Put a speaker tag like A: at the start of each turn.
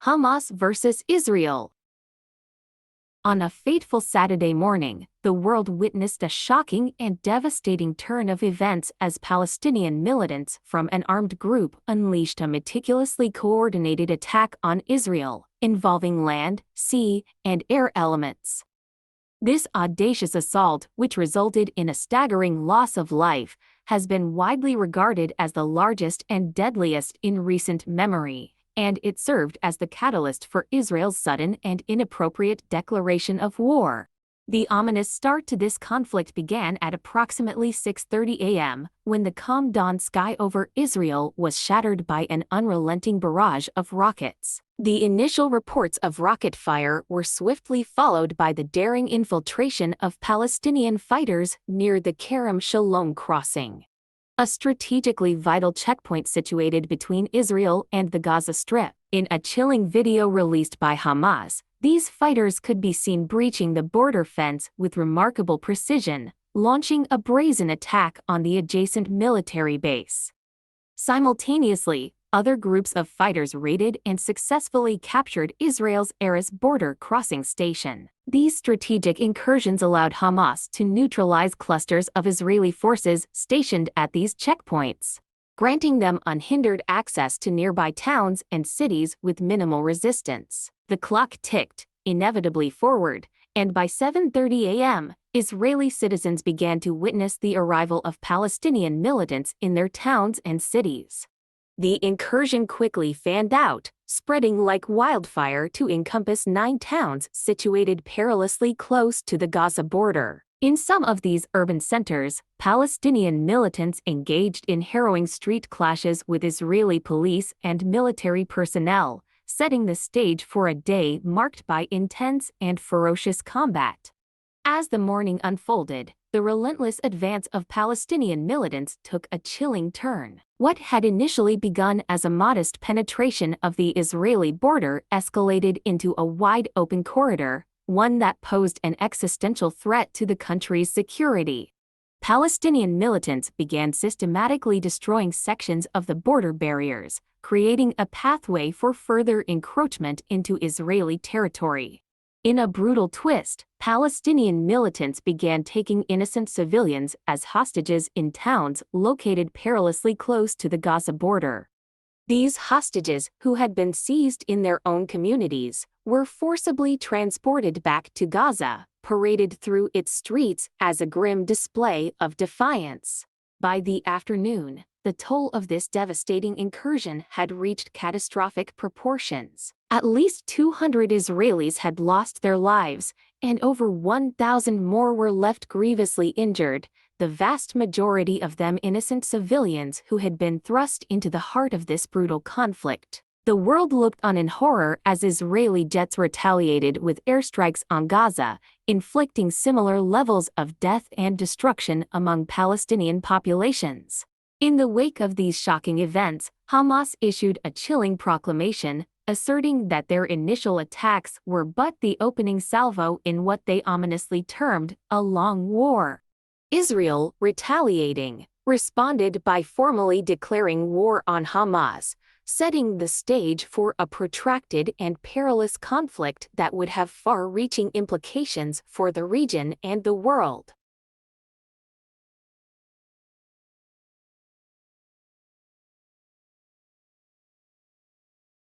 A: Hamas versus Israel. On a fateful Saturday morning, the world witnessed a shocking and devastating turn of events as Palestinian militants from an armed group unleashed a meticulously coordinated attack on Israel, involving land, sea, and air elements. This audacious assault, which resulted in a staggering loss of life, has been widely regarded as the largest and deadliest in recent memory, and it served as the catalyst for Israel's sudden and inappropriate declaration of war. The ominous start to this conflict began at approximately 6:30 a.m., when the calm dawn sky over Israel was shattered by an unrelenting barrage of rockets. The initial reports of rocket fire were swiftly followed by the daring infiltration of Palestinian fighters near the Kerem Shalom crossing, a strategically vital checkpoint situated between Israel and the Gaza Strip. In a chilling video released by Hamas, these fighters could be seen breaching the border fence with remarkable precision, launching a brazen attack on the adjacent military base. Simultaneously, other groups of fighters raided and successfully captured Israel's Erez border crossing station. These strategic incursions allowed Hamas to neutralize clusters of Israeli forces stationed at these checkpoints, granting them unhindered access to nearby towns and cities with minimal resistance. The clock ticked, inevitably forward, and by 7:30 a.m., Israeli citizens began to witness the arrival of Palestinian militants in their towns and cities. The incursion quickly fanned out, spreading like wildfire to encompass 9 towns situated perilously close to the Gaza border. In some of these urban centers, Palestinian militants engaged in harrowing street clashes with Israeli police and military personnel, setting the stage for a day marked by intense and ferocious combat. As the morning unfolded, the relentless advance of Palestinian militants took a chilling turn. What had initially begun as a modest penetration of the Israeli border escalated into a wide-open corridor, one that posed an existential threat to the country's security. Palestinian militants began systematically destroying sections of the border barriers, creating a pathway for further encroachment into Israeli territory. In a brutal twist, Palestinian militants began taking innocent civilians as hostages in towns located perilously close to the Gaza border. These hostages, who had been seized in their own communities, were forcibly transported back to Gaza, paraded through its streets as a grim display of defiance. By the afternoon, the toll of this devastating incursion had reached catastrophic proportions. At least 200 Israelis had lost their lives, and over 1,000 more were left grievously injured, the vast majority of them innocent civilians who had been thrust into the heart of this brutal conflict. The world looked on in horror as Israeli jets retaliated with airstrikes on Gaza, inflicting similar levels of death and destruction among Palestinian populations. In the wake of these shocking events, Hamas issued a chilling proclamation, asserting that their initial attacks were but the opening salvo in what they ominously termed a long war. Israel, retaliating, responded by formally declaring war on Hamas, setting the stage for a protracted and perilous conflict that would have far-reaching implications for the region and the world.